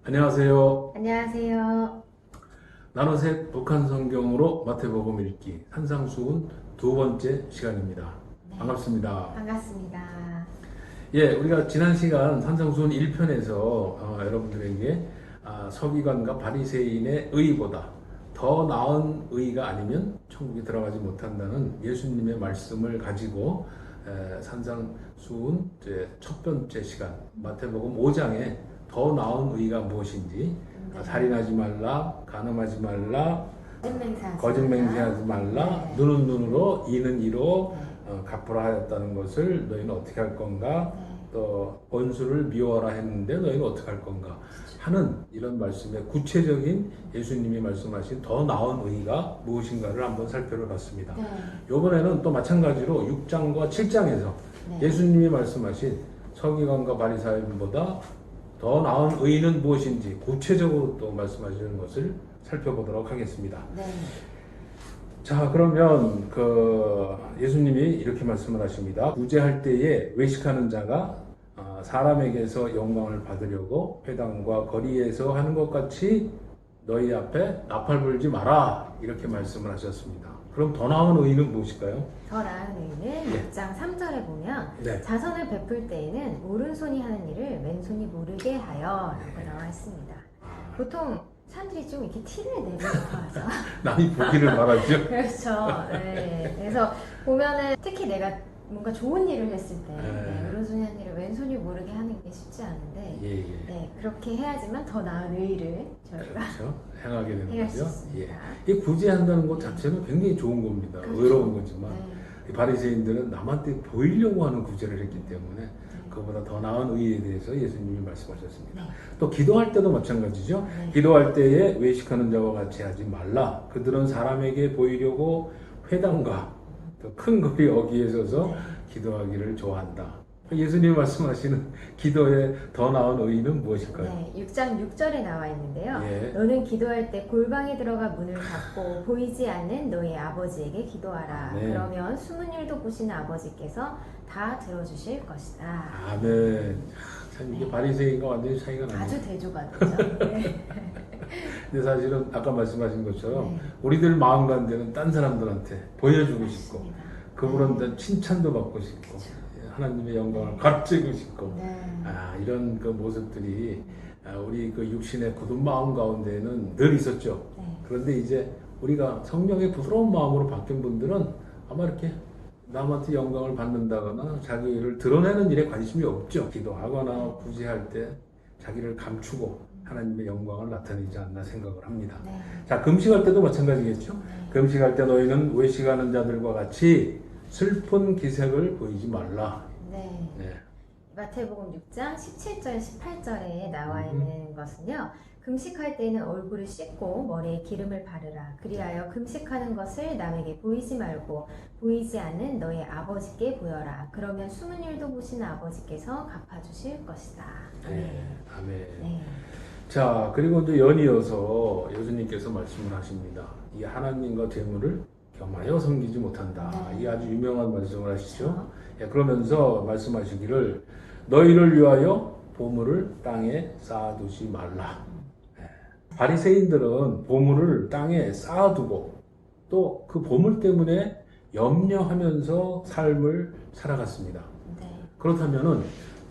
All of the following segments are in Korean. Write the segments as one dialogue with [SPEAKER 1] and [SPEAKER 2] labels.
[SPEAKER 1] 안녕하세요.
[SPEAKER 2] 안녕하세요.
[SPEAKER 1] 나눗셋 북한 성경으로 마태복음 읽기 산상수훈 두 번째 시간입니다.
[SPEAKER 2] 네,
[SPEAKER 1] 반갑습니다.
[SPEAKER 2] 반갑습니다.
[SPEAKER 1] 예, 우리가 지난 시간 산상수훈 1편에서 여러분들에게 서기관과 바리새인의 의보다 더 나은 의가 아니면 천국에 들어가지 못한다는 예수님의 말씀을 가지고 산상수훈 첫 번째 시간 마태복음 5장에 더 나은 의가 무엇인지 살인하지 말라, 간음하지 말라, 거짓 맹세하지 말라,
[SPEAKER 2] 네.
[SPEAKER 1] 눈은 눈으로, 이는 이로
[SPEAKER 2] 네.
[SPEAKER 1] 갚으라 하였다는 것을 너희는 어떻게 할 건가?
[SPEAKER 2] 네.
[SPEAKER 1] 또 원수를 미워하라 했는데 너희는 어떻게 할 건가? 하는 이런 말씀의 구체적인 예수님이 말씀하신 더 나은 의가 무엇인가를 한번 살펴봤습니다.
[SPEAKER 2] 네.
[SPEAKER 1] 이번에는 또 마찬가지로 6장과 7장에서
[SPEAKER 2] 네.
[SPEAKER 1] 예수님이 말씀하신 서기관과 바리사인보다 더 나은 의는 무엇인지 구체적으로 또 말씀하시는 것을 살펴보도록 하겠습니다.
[SPEAKER 2] 네.
[SPEAKER 1] 자, 그러면 예수님이 이렇게 말씀을 하십니다. 구제할 때에 외식하는 자가 사람에게서 영광을 받으려고 회당과 거리에서 하는 것 같이 너희 앞에 나팔 불지 마라, 이렇게 말씀을 하셨습니다. 그럼 더 나은 의는 무엇일까요?
[SPEAKER 2] 더 나은 의는
[SPEAKER 1] 네.
[SPEAKER 2] 6장 3절에 보면
[SPEAKER 1] 네.
[SPEAKER 2] 자선을 베풀 때에는 오른손이 하는 일을 왼손이 모르게 하여 라고 나와 있습니다. 보통 사람들이 좀 이렇게 티를 내고 싶어 하죠.
[SPEAKER 1] 남이 보기를 바라죠.
[SPEAKER 2] 그렇죠. 네. 그래서 보면은 특히 내가 뭔가 좋은 일을 했을 때
[SPEAKER 1] 네.
[SPEAKER 2] 오른손이 하는 일을 왼손이 모르게 하는 게 쉽지 않은데
[SPEAKER 1] 예, 예.
[SPEAKER 2] 네, 그렇게 해야지만 더 나은 의를 저희가
[SPEAKER 1] 그렇죠. 행하게 되는
[SPEAKER 2] 행할 수
[SPEAKER 1] 거죠.
[SPEAKER 2] 있습니다.
[SPEAKER 1] 예. 이 구제한다는 것 자체는 굉장히 좋은 겁니다.
[SPEAKER 2] 그렇죠.
[SPEAKER 1] 의로운 거지만
[SPEAKER 2] 네.
[SPEAKER 1] 이 바리새인들은 남한테 보이려고 하는 구제를 했기 때문에 그보다 더 나은 의에 대해서 예수님이 말씀하셨습니다.
[SPEAKER 2] 네.
[SPEAKER 1] 또 기도할 때도 마찬가지죠.
[SPEAKER 2] 네.
[SPEAKER 1] 기도할 때에 외식하는 자와 같이 하지 말라. 그들은 사람에게 보이려고 회당과 큰 거리 어귀에 서서
[SPEAKER 2] 네.
[SPEAKER 1] 기도하기를 좋아한다. 예수님이 말씀하시는 기도의 더 나은 의는 무엇일까요?
[SPEAKER 2] 네, 6장 6절에 나와 있는데요.
[SPEAKER 1] 예.
[SPEAKER 2] 너는 기도할 때 골방에 들어가 문을 닫고 보이지 않는 너의 아버지에게 기도하라.
[SPEAKER 1] 네.
[SPEAKER 2] 그러면 숨은 일도 보시는 아버지께서 다 들어주실 것이다.
[SPEAKER 1] 아멘. 참 이게 바리새인과 완전히 차이가 나네요.
[SPEAKER 2] 아주 대조가 되죠. 네.
[SPEAKER 1] 근데 사실은 아까 말씀하신 것처럼
[SPEAKER 2] 네.
[SPEAKER 1] 우리들 마음가운데는 딴 사람들한테 보여주고 싶고
[SPEAKER 2] 맞습니다.
[SPEAKER 1] 그분한테 칭찬도 받고 싶고 하나님의 영광을 가르치고 싶고
[SPEAKER 2] 네.
[SPEAKER 1] 이런 그 모습들이 우리 그 육신의 굳은 마음 가운데는 늘 있었죠.
[SPEAKER 2] 네.
[SPEAKER 1] 그런데 이제 우리가 성령의 부드러운 마음으로 바뀐 분들은 아마 이렇게 남한테 영광을 받는다거나 자기를 드러내는 일에 관심이 없죠. 기도하거나 구제할 때 자기를 감추고 하나님의 영광을 나타내지 않나 생각을 합니다.
[SPEAKER 2] 네.
[SPEAKER 1] 자, 금식할 때도 마찬가지겠죠.
[SPEAKER 2] 네.
[SPEAKER 1] 금식할 때 너희는 외식하는 자들과 같이 슬픈 기색을 보이지 말라.
[SPEAKER 2] 네.
[SPEAKER 1] 네.
[SPEAKER 2] 마태복음 6장 17절, 18절에 나와 있는 것은요. 금식할 때는 얼굴을 씻고 머리에 기름을 바르라. 그리하여 금식하는 것을 남에게 보이지 말고 보이지 않는 너의 아버지께 보여라. 그러면 숨은 일도 보시는 아버지께서 갚아주실 것이다.
[SPEAKER 1] 네. 아멘.
[SPEAKER 2] 네.
[SPEAKER 1] 자, 그리고 이제 연이어서 예수님께서 말씀을 하십니다. 이 하나님과 재물을 겸하여 섬기지 못한다.
[SPEAKER 2] 네.
[SPEAKER 1] 이 아주 유명한 말씀을 하시죠.
[SPEAKER 2] 그렇죠.
[SPEAKER 1] 예, 그러면서 말씀하시기를 너희를 위하여 보물을 땅에 쌓아두지 말라. 바리새인들은 보물을 땅에 쌓아두고 또 그 보물 때문에 염려하면서 삶을 살아갔습니다.
[SPEAKER 2] 네.
[SPEAKER 1] 그렇다면은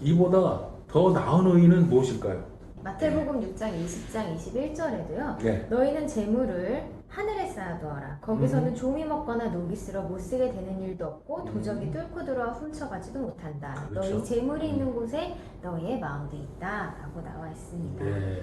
[SPEAKER 1] 이보다 더 나은 의는 무엇일까요?
[SPEAKER 2] 마태복음 6장 20장 21절에도요.
[SPEAKER 1] 네.
[SPEAKER 2] 너희는 재물을 하늘에 쌓아두어라. 거기서는 종이 먹거나 녹이 쓸어 못 쓰게 되는 일도 없고 도적이 뚫고 들어와 훔쳐가지도 못한다.
[SPEAKER 1] 그렇죠.
[SPEAKER 2] 너희 재물이 있는 곳에 너희의 마음도 있다. 라고 나와 있습니다.
[SPEAKER 1] 네.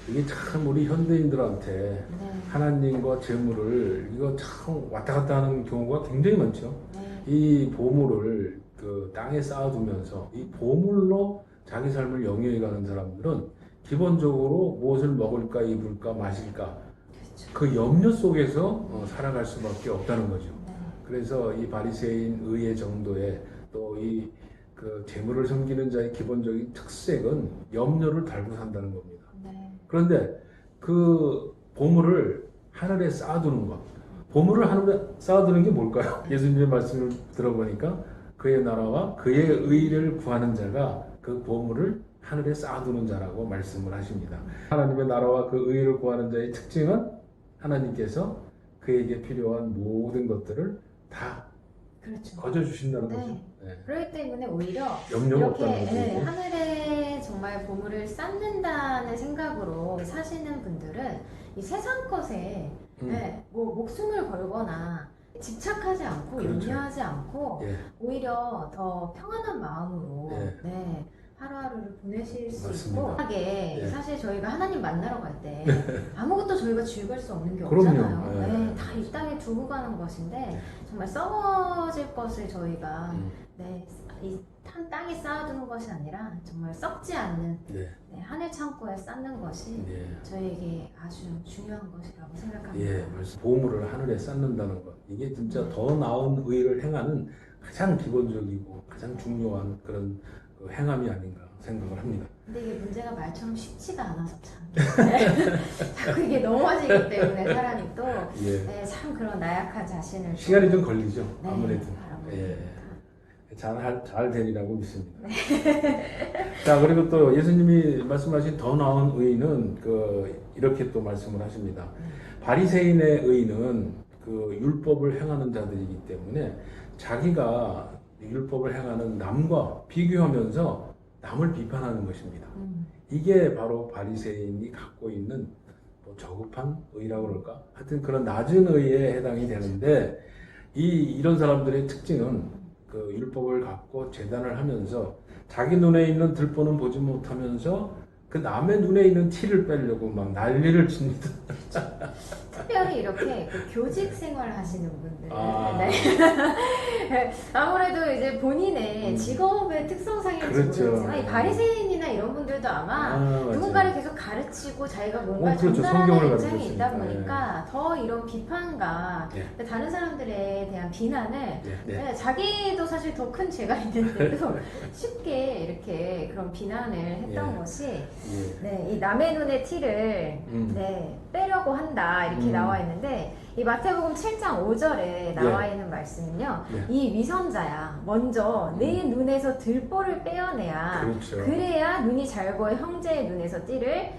[SPEAKER 1] 이게 참 우리 현대인들한테
[SPEAKER 2] 네.
[SPEAKER 1] 하나님과 재물을 이거 참 왔다 갔다 하는 경우가 굉장히 많죠.
[SPEAKER 2] 네.
[SPEAKER 1] 이 보물을 그 땅에 쌓아두면서 이 보물로 자기 삶을 영위해 가는 사람들은 기본적으로 무엇을 먹을까, 입을까, 마실까
[SPEAKER 2] 그렇죠.
[SPEAKER 1] 그 염려 속에서 살아갈 수밖에 없다는 거죠.
[SPEAKER 2] 네.
[SPEAKER 1] 그래서 이 바리새인 의의 정도에 또 이 그 재물을 섬기는 자의 기본적인 특색은 염려를 달고 산다는 겁니다.
[SPEAKER 2] 네.
[SPEAKER 1] 그런데 그 보물을 하늘에 쌓아두는 것, 보물을 하늘에 쌓아두는 게 뭘까요? 예수님의 말씀을 들어보니까 그의 나라와 그의 의를 구하는 자가 그 보물을 하늘에 쌓아두는 자라고 말씀을 하십니다. 하나님의 나라와 그 의를 구하는 자의 특징은 하나님께서 그에게 필요한 모든 것들을 다
[SPEAKER 2] 그렇죠.
[SPEAKER 1] 거저 주신다는
[SPEAKER 2] 네.
[SPEAKER 1] 거죠. 네.
[SPEAKER 2] 그렇기 때문에 오히려
[SPEAKER 1] 염려가
[SPEAKER 2] 이렇게
[SPEAKER 1] 없다는 거죠.
[SPEAKER 2] 예, 하늘에 정말 보물을 쌓는다는 생각으로 사시는 분들은 이 세상 것에 예, 뭐 목숨을 걸거나 집착하지 않고
[SPEAKER 1] 그렇죠.
[SPEAKER 2] 염려하지 않고
[SPEAKER 1] 예.
[SPEAKER 2] 오히려 더 평안한 마음으로
[SPEAKER 1] 예.
[SPEAKER 2] 네, 하루하루를 보내실 수
[SPEAKER 1] 맞습니다.
[SPEAKER 2] 있고 하게
[SPEAKER 1] 예.
[SPEAKER 2] 사실 저희가 하나님 만나러 갈 때 아무것도 저희가 즐길 수 없는 게
[SPEAKER 1] 그럼요.
[SPEAKER 2] 없잖아요.
[SPEAKER 1] 예.
[SPEAKER 2] 네, 다 이 땅에 두고 가는 것인데 정말 썩어질 것을 저희가 네, 이 땅에 쌓아두는 것이 아니라 정말 썩지 않는
[SPEAKER 1] 예.
[SPEAKER 2] 네, 하늘 창고에 쌓는 것이
[SPEAKER 1] 예.
[SPEAKER 2] 저에게 아주 중요한 것이라고 생각합니다.
[SPEAKER 1] 예, 벌써 보물을 하늘에 쌓는다는 것. 이게 진짜 더 나은 의를 행하는 가장 기본적이고 가장 중요한 그런 그 행함이 아닌가 생각을 합니다.
[SPEAKER 2] 근데 이게 문제가 말처럼 쉽지가 않아서 참 자꾸 이게 넘어지기 때문에 사람이 또
[SPEAKER 1] 예.
[SPEAKER 2] 네, 참 그런 나약한 자신을
[SPEAKER 1] 시간이 좀 걸리죠.
[SPEAKER 2] 네,
[SPEAKER 1] 아무래도.
[SPEAKER 2] 바라보니까.
[SPEAKER 1] 예. 잘 되리라고 믿습니다. 자, 그리고 또 예수님이 말씀하신 더 나은 의는 이렇게 또 말씀을 하십니다. 바리새인의 의는 그 율법을 행하는 자들이기 때문에 자기가 율법을 행하는 남과 비교하면서 남을 비판하는 것입니다. 이게 바로 바리새인이 갖고 있는 뭐 저급한 의라고 그럴까? 하여튼 그런 낮은 의에 해당이 되는데 이런 사람들의 특징은 그 율법을 갖고 제단을 하면서 자기 눈에 있는 들보는 보지 못하면서 그 남의 눈에 있는 티를 빼려고 막 난리를 칩니다.
[SPEAKER 2] 특별히 이렇게 그 교직 생활 하시는 분들
[SPEAKER 1] 아.
[SPEAKER 2] 네. 아무래도 이제 본인의 직업의 특성상일지
[SPEAKER 1] 그렇죠.
[SPEAKER 2] 모르겠지만 이 바리새인이나 이런 분들도 아마 누군가를 계속 가르치고 자기가 뭔가
[SPEAKER 1] 그렇죠.
[SPEAKER 2] 전달하는
[SPEAKER 1] 성경을
[SPEAKER 2] 입장이 있다
[SPEAKER 1] 가르쳤으니까.
[SPEAKER 2] 보니까 더 이런 비판과
[SPEAKER 1] 예.
[SPEAKER 2] 다른 사람들에 대한 비난을
[SPEAKER 1] 네, 네.
[SPEAKER 2] 네, 자기도 사실 더 큰 죄가 있는데도 쉽게 이렇게 그런 비난을 했던
[SPEAKER 1] 예.
[SPEAKER 2] 것이
[SPEAKER 1] 예.
[SPEAKER 2] 네, 이 남의 눈의 티를 네, 빼려고 한다 이렇게 나와 있는데 이 마태복음 7장 5절에 나와 있는 말씀은요.
[SPEAKER 1] 예.
[SPEAKER 2] 이 위선자야 먼저 내 눈에서 들보를 빼어내야
[SPEAKER 1] 그렇죠.
[SPEAKER 2] 그래야 눈이 잘 보여 형제의 눈에서 티를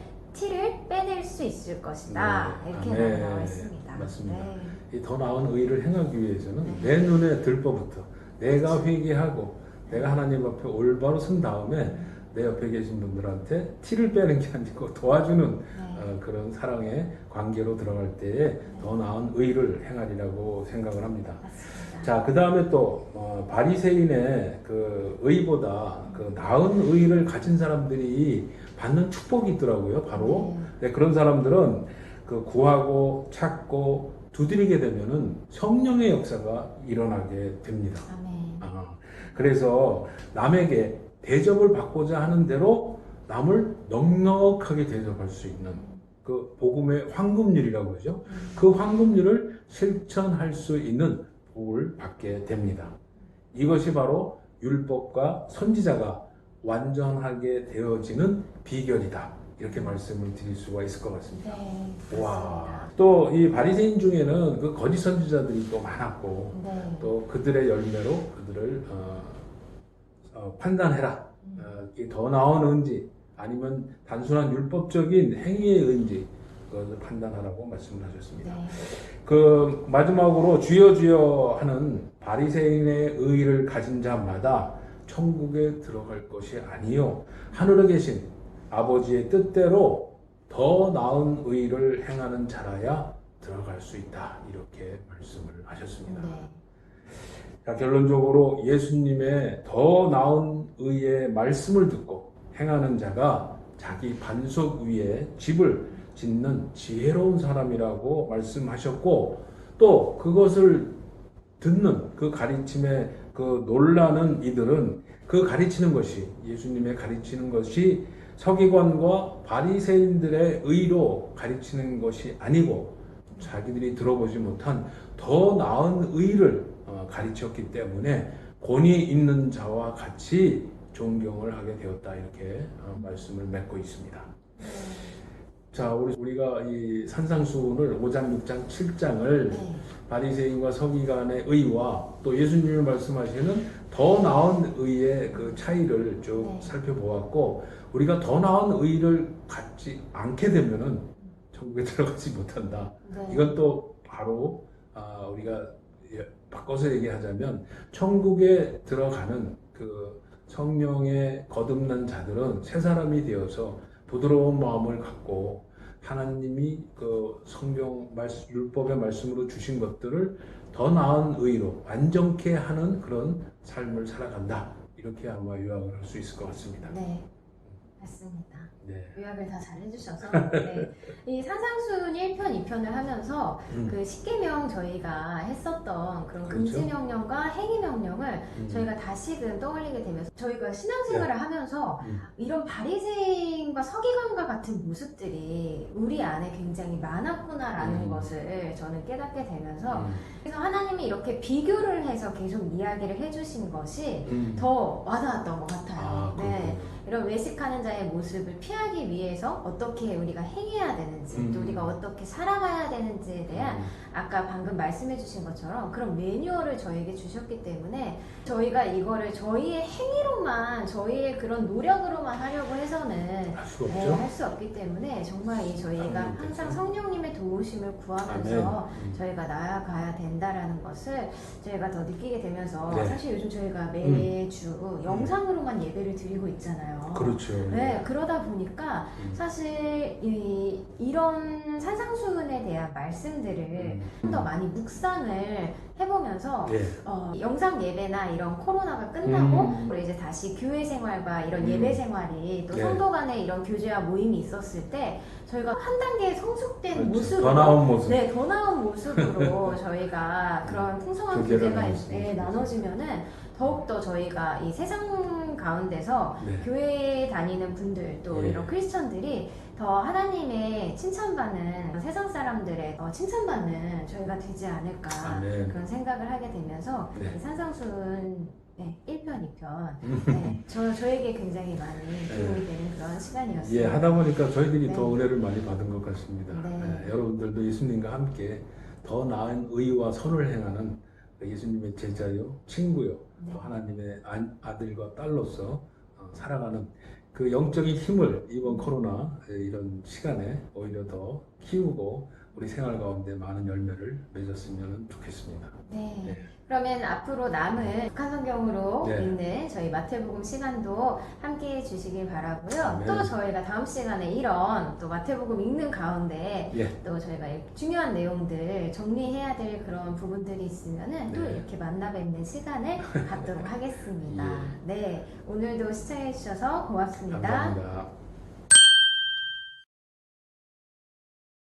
[SPEAKER 2] 빼낼 수 있을 것이다.
[SPEAKER 1] 네.
[SPEAKER 2] 이렇게
[SPEAKER 1] 아멘.
[SPEAKER 2] 나와 있습니다.
[SPEAKER 1] 맞습니다.
[SPEAKER 2] 네.
[SPEAKER 1] 이 더 나은 의를 행하기 위해서는 내 눈에 들보부터 내가 회개하고 내가 하나님 앞에 올바로 선 다음에 내 옆에 계신 분들한테 티를 빼는 게 아니고 도와주는 그런 사랑의 관계로 들어갈 때에 더 나은 의를 행하리라고 생각을 합니다.
[SPEAKER 2] 맞습니다.
[SPEAKER 1] 자, 그 다음에 또 바리새인의 그 의보다 그 나은 의를 가진 사람들이 받는 축복이 있더라고요. 바로 네, 그런 사람들은 그 구하고 찾고 두드리게 되면은 성령의 역사가 일어나게 됩니다.
[SPEAKER 2] 아멘.
[SPEAKER 1] 그래서 남에게 대접을 받고자 하는 대로 남을 넉넉하게 대접할 수 있는 그 복음의 황금률이라고 그러죠. 그 황금률을 실천할 수 있는 복을 받게 됩니다. 이것이 바로 율법과 선지자가 완전하게 되어지는 비결이다. 이렇게 말씀을 드릴 수가 있을 것 같습니다.
[SPEAKER 2] 네,
[SPEAKER 1] 와, 또 이 바리새인 중에는 그 거짓 선지자들이 또 많았고
[SPEAKER 2] 네.
[SPEAKER 1] 또 그들의 열매로 그들을 판단해라. 이게 더 나은 의인지 아니면 단순한 율법적인 행위의 의인지 그것을 판단하라고 말씀을 하셨습니다.
[SPEAKER 2] 네.
[SPEAKER 1] 그 마지막으로 주여 주여 하는 바리새인의 의를 가진 자마다 천국에 들어갈 것이 아니요 하늘에 계신 아버지의 뜻대로 더 나은 의를 행하는 자라야 들어갈 수 있다. 이렇게 말씀을 하셨습니다.
[SPEAKER 2] 네.
[SPEAKER 1] 자, 결론적으로 예수님의 더 나은 의의 말씀을 듣고 행하는 자가 자기 반석 위에 집을 짓는 지혜로운 사람이라고 말씀하셨고 또 그것을 듣는 그 가르침에 그 놀라는 이들은 그 가르치는 것이 예수님의 가르치는 것이 서기관과 바리새인들의 의로 가르치는 것이 아니고 자기들이 들어보지 못한 더 나은 의를 가르쳤기 때문에 권위 있는 자와 같이 존경을 하게 되었다 이렇게 말씀을 맺고 있습니다. 자, 우리가 이 산상수훈을 5장, 6장, 7장을 바리새인과 서기관의 의와 또 예수님이 말씀하시는 더 나은 의의 그 차이를 쭉
[SPEAKER 2] 네.
[SPEAKER 1] 살펴보았고, 우리가 더 나은 의를 갖지 않게 되면은 천국에 들어가지 못한다.
[SPEAKER 2] 네.
[SPEAKER 1] 이건 또 바로 우리가 바꿔서 얘기하자면 천국에 들어가는 그 성령의 거듭난 자들은 새 사람이 되어서 부드러운 마음을 갖고 하나님이 그 성경 말씀, 율법의 말씀으로 주신 것들을 더 나은 의로 완전케 하는 그런 삶을 살아간다. 이렇게 아마 요약을 할 수 있을 것 같습니다.
[SPEAKER 2] 네, 맞습니다.
[SPEAKER 1] 네.
[SPEAKER 2] 요약을 다 잘 해주셔서 네. 이 산상순 1편, 2편을 하면서 그 10계명 저희가 했었던 그런
[SPEAKER 1] 그렇죠.
[SPEAKER 2] 금지명령과 행위명령을 저희가 다시금 떠올리게 되면서 저희가 신앙생활을 하면서 이런 바리새인과 서기관과 같은 모습들이 우리 안에 굉장히 많았구나라는 것을 저는 깨닫게 되면서 그래서 하나님이 이렇게 비교를 해서 계속 이야기를 해주신 것이 더 와닿았던 것 같아요. 네. 이런 외식하는 자의 모습을 피하기 위해서 어떻게 우리가 행해야 되는지 또 우리가 어떻게 살아가야 되는지에 대한 아까 방금 말씀해 주신 것처럼 그런 매뉴얼을 저에게 주셨기 때문에 저희가 이거를 저희의 행위로만 저희의 그런 노력으로만 하려고 해서는
[SPEAKER 1] 할 수 없죠.
[SPEAKER 2] 할 수 없기 때문에 정말 이 저희가 항상 성령님의 도우심을 구하면서 저희가 나아가야 된다라는 것을 저희가 더 느끼게 되면서
[SPEAKER 1] 네.
[SPEAKER 2] 사실 요즘 저희가 매주 영상으로만 예배를 드리고 있잖아요.
[SPEAKER 1] 그렇죠.
[SPEAKER 2] 네, 그러다 보니까 사실 이런 산상수훈에 대한 말씀들을 좀 더 많이 묵상을 해보면서
[SPEAKER 1] 네.
[SPEAKER 2] 영상 예배나 이런 코로나가 끝나고 우리 이제 다시 교회 생활과 이런 예배 생활이 또
[SPEAKER 1] 네.
[SPEAKER 2] 성도 간의 이런 교제와 모임이 있었을 때 저희가 한 단계 성숙된
[SPEAKER 1] 그렇죠.
[SPEAKER 2] 모습으로
[SPEAKER 1] 더 나은 모습.
[SPEAKER 2] 네, 더 나은 모습으로 저희가 그런 풍성한
[SPEAKER 1] 교제를
[SPEAKER 2] 교제가
[SPEAKER 1] 나눴습니다.
[SPEAKER 2] 나눠지면은 더욱더 저희가 이 세상 가운데서
[SPEAKER 1] 네.
[SPEAKER 2] 교회에 다니는 분들 또
[SPEAKER 1] 예.
[SPEAKER 2] 이런 크리스천들이 더 하나님의 칭찬받는 세상 사람들의 칭찬받는 저희가 되지 않을까
[SPEAKER 1] 아멘.
[SPEAKER 2] 그런 생각을 하게 되면서
[SPEAKER 1] 네.
[SPEAKER 2] 이 산상순 1편, 2편 네, 저에게 굉장히 많이 도움이 되는 그런 시간이었습니다.
[SPEAKER 1] 예, 하다 보니까 저희들이
[SPEAKER 2] 네.
[SPEAKER 1] 더 은혜를 많이 받은 것 같습니다.
[SPEAKER 2] 네.
[SPEAKER 1] 여러분들도 예수님과 함께 더 나은 의와 선을 행하는 예수님의 제자요, 친구요,
[SPEAKER 2] 네.
[SPEAKER 1] 또 하나님의 아들과 딸로서 살아가는 그 영적인 힘을 이번 코로나 이런 시간에 오히려 더 키우고 우리 생활 가운데 많은 열매를 맺었으면 좋겠습니다.
[SPEAKER 2] 네.
[SPEAKER 1] 네.
[SPEAKER 2] 그러면 앞으로 남은 북한 성경으로
[SPEAKER 1] 네.
[SPEAKER 2] 읽는 저희 마태복음 시간도 함께 해주시길 바라고요.
[SPEAKER 1] 아멘.
[SPEAKER 2] 또 저희가 다음 시간에 이런 또 마태복음 읽는 가운데
[SPEAKER 1] 예.
[SPEAKER 2] 또 저희가 중요한 내용들 정리해야 될 그런 부분들이 있으면은 또
[SPEAKER 1] 네.
[SPEAKER 2] 이렇게 만나 뵙는 시간을 갖도록 하겠습니다.
[SPEAKER 1] 예.
[SPEAKER 2] 네. 오늘도 시청해주셔서 고맙습니다.
[SPEAKER 1] 감사합니다.